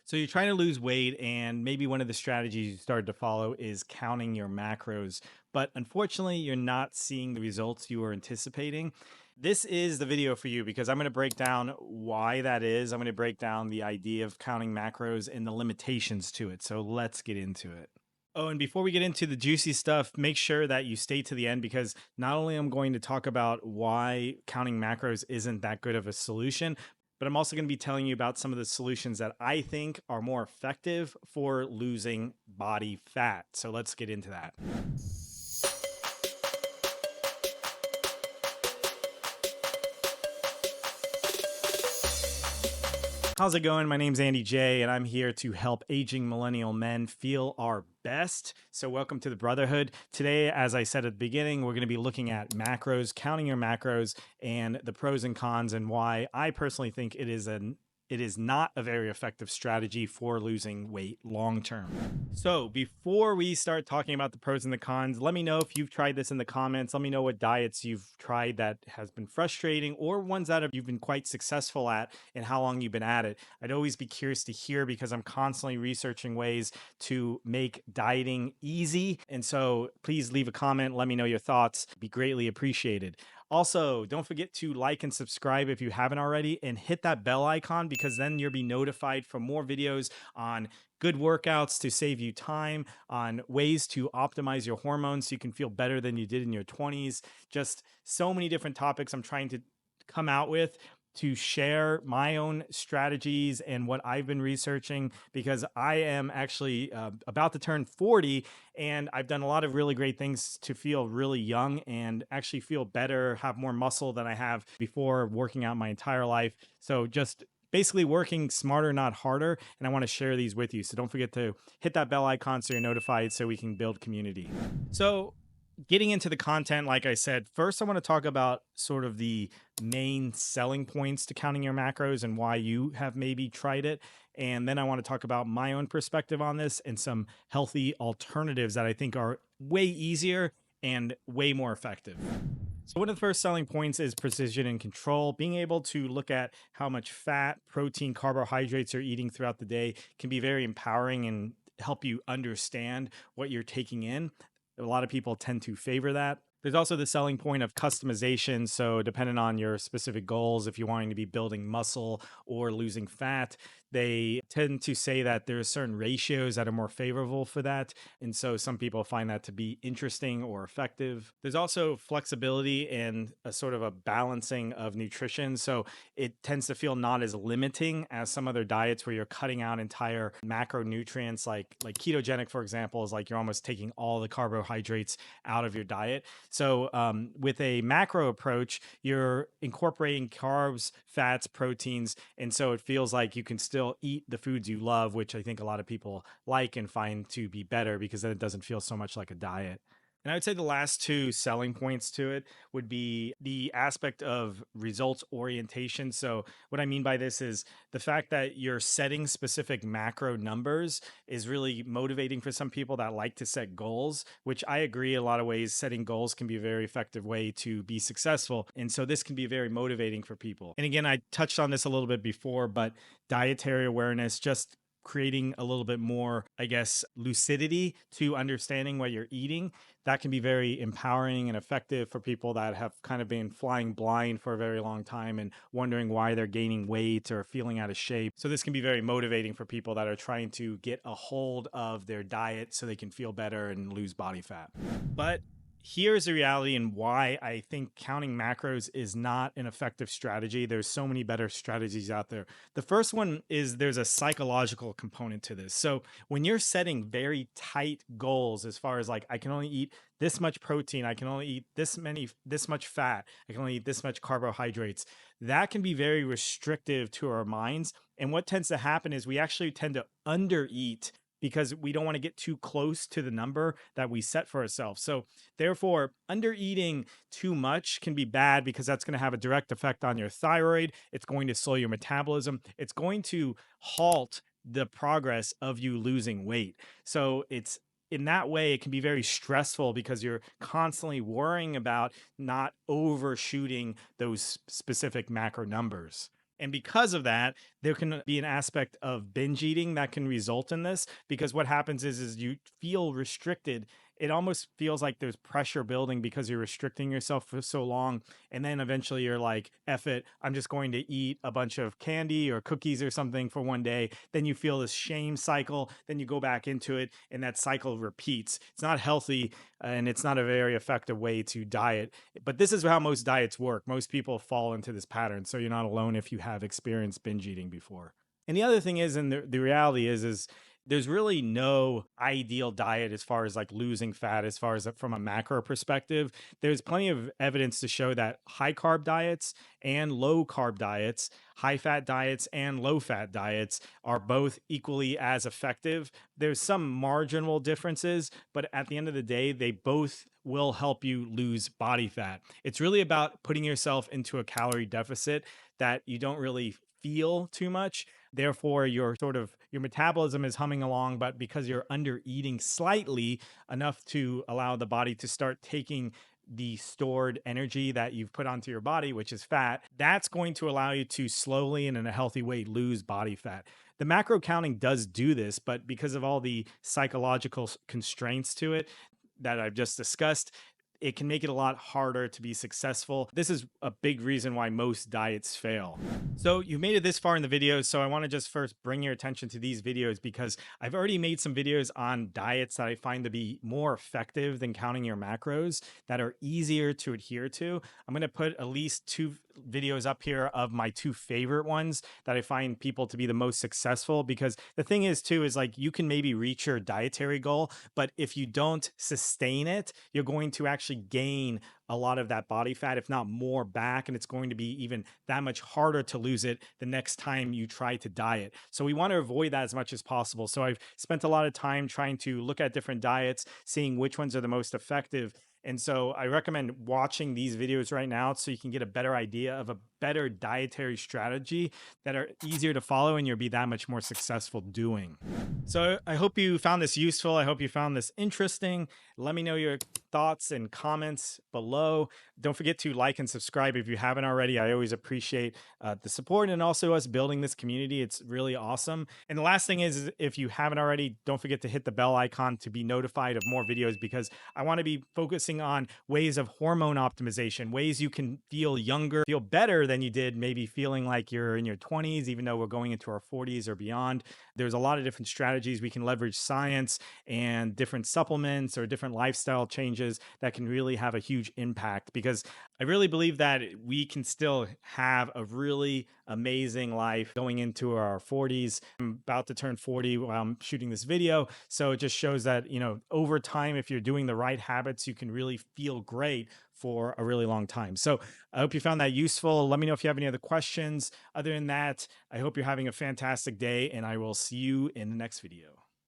So you're trying to lose weight, and maybe one of the strategies you started to follow is counting your macros. But unfortunately, you're not seeing the results you were anticipating. This is the video for you because I'm going to break down why that is. I'm going to break down the idea of counting macros and the limitations to it. So let's get into it. Oh, and before we get into the juicy stuff, make sure that you stay to the end because not only am I going to talk about why counting macros isn't that good of a solution, but I'm also going to be telling you about some of the solutions that I think are more effective for losing body fat. So let's get into that. How's it going? My name's Andy J, and I'm here to help aging millennial men feel our best. So, welcome to the Brotherhood. Today, as I said at the beginning, we're going to be looking at macros, counting your macros, and the pros and cons, and why I personally think it is not a very effective strategy for losing weight long term. So, before we start talking about the pros and the cons, let me know if you've tried this in the comments. Let me know what diets you've tried that has been frustrating or ones that you've been quite successful at and how long you've been at it. I'd always be curious to hear because I'm constantly researching ways to make dieting easy. And so, please leave a comment. Let me know your thoughts. It'd be greatly appreciated. Also, don't forget to like and subscribe if you haven't already, and hit that bell icon because then you'll be notified for more videos on good workouts to save you time, on ways to optimize your hormones so you can feel better than you did in your 20s. Just so many different topics I'm trying to come out with to share my own strategies and what I've been researching because I am actually about to turn 40 and I've done a lot of really great things to feel really young and actually feel better, have more muscle than I have before working out my entire life. So just basically working smarter, not harder. And I want to share these with you. So don't forget to hit that bell icon so you're notified so we can build community. So getting into the content, like I said, first I want to talk about sort of the main selling points to counting your macros and why you have maybe tried it. And then I want to talk about my own perspective on this and some healthy alternatives that I think are way easier and way more effective. So one of the first selling points is precision and control. Being able to look at how much fat, protein, carbohydrates you're eating throughout the day can be very empowering and help you understand what you're taking in. A lot of people tend to favor that. There's also the selling point of customization. So, depending on your specific goals, if you're wanting to be building muscle or losing fat, they tend to say that there are certain ratios that are more favorable for that. And so, some people find that to be interesting or effective. There's also flexibility and a sort of a balancing of nutrition. So, it tends to feel not as limiting as some other diets where you're cutting out entire macronutrients, like ketogenic, for example, is like you're almost taking all the carbohydrates out of your diet. So with a macro approach, you're incorporating carbs, fats, proteins, and so it feels like you can still eat the foods you love, which I think a lot of people like and find to be better because then it doesn't feel so much like a diet. And I would say the last two selling points to it would be the aspect of results orientation. So, what I mean by this is the fact that you're setting specific macro numbers is really motivating for some people that like to set goals, which I agree in a lot of ways. Setting goals can be a very effective way to be successful. And so, this can be very motivating for people. And again, I touched on this a little bit before, but dietary awareness, just creating a little bit more, I guess, lucidity to understanding what you're eating. That can be very empowering and effective for people that have kind of been flying blind for a very long time and wondering why they're gaining weight or feeling out of shape. So this can be very motivating for people that are trying to get a hold of their diet so they can feel better and lose body fat. But here's the reality and why I think counting macros is not an effective strategy. There's so many better strategies out there. The first one is there's a psychological component to this. So when you're setting very tight goals, as far as like, I can only eat this much protein, I can only eat this much fat, I can only eat this much carbohydrates, that can be very restrictive to our minds. And what tends to happen is we actually tend to undereat because we don't want to get too close to the number that we set for ourselves. So therefore, under eating too much can be bad because that's going to have a direct effect on your thyroid. It's going to slow your metabolism. It's going to halt the progress of you losing weight. So it's in that way, it can be very stressful because you're constantly worrying about not overshooting those specific macro numbers. And because of that, there can be an aspect of binge eating that can result in this, because what happens is you feel restricted. It almost feels like there's pressure building because you're restricting yourself for so long. And then eventually you're like, F it, I'm just going to eat a bunch of candy or cookies or something for one day. Then you feel this shame cycle. Then you go back into it, and that cycle repeats. It's not healthy, and it's not a very effective way to diet. But this is how most diets work. Most people fall into this pattern. So you're not alone if you have experienced binge eating before. And the other thing is, and the reality is there's really no ideal diet as far as like losing fat, as far as from a macro perspective. There's plenty of evidence to show that high carb diets and low carb diets, high fat diets and low fat diets are both equally as effective. There's some marginal differences, but at the end of the day, they both will help you lose body fat. It's really about putting yourself into a calorie deficit that you don't really feel too much. Therefore, your metabolism is humming along, but because you're under eating slightly enough to allow the body to start taking the stored energy that you've put onto your body, which is fat, that's going to allow you to slowly and in a healthy way lose body fat. The macro counting does do this, but because of all the psychological constraints to it that I've just discussed, it can make it a lot harder to be successful. This is a big reason why most diets fail. So you've made it this far in the video, so I want to just first bring your attention to these videos, because I've already made some videos on diets that I find to be more effective than counting your macros, that are easier to adhere to. I'm going to put at least 2 videos up here of my 2 favorite ones that I find people to be the most successful, because the thing is too, is like you can maybe reach your dietary goal, but if you don't sustain it, you're going to actually gain a lot of that body fat, if not more, back, and it's going to be even that much harder to lose it the next time you try to diet. So we want to avoid that as much as possible. So I've spent a lot of time trying to look at different diets, seeing which ones are the most effective. And so I recommend watching these videos right now so you can get a better idea of a better dietary strategy that are easier to follow and you'll be that much more successful doing. So I hope you found this useful. I hope you found this interesting. Let me know your thoughts and comments below. Don't forget to like and subscribe if you haven't already. I always appreciate the support and also us building this community. It's really awesome. And the last thing is, if you haven't already, don't forget to hit the bell icon to be notified of more videos, because I want to be focusing on ways of hormone optimization, ways you can feel younger, feel better than you did, maybe feeling like you're in your 20s, even though we're going into our 40s or beyond. There's a lot of different strategies. We can leverage science and different supplements or different lifestyle changes that can really have a huge impact, because I really believe that we can still have a really amazing life going into our 40s. I'm about to turn 40 while I'm shooting this video. So it just shows that, over time, if you're doing the right habits, you can really feel great for a really long time. So I hope you found that useful. Let me know if you have any other questions. Other than that, I hope you're having a fantastic day, and I will see you in the next video.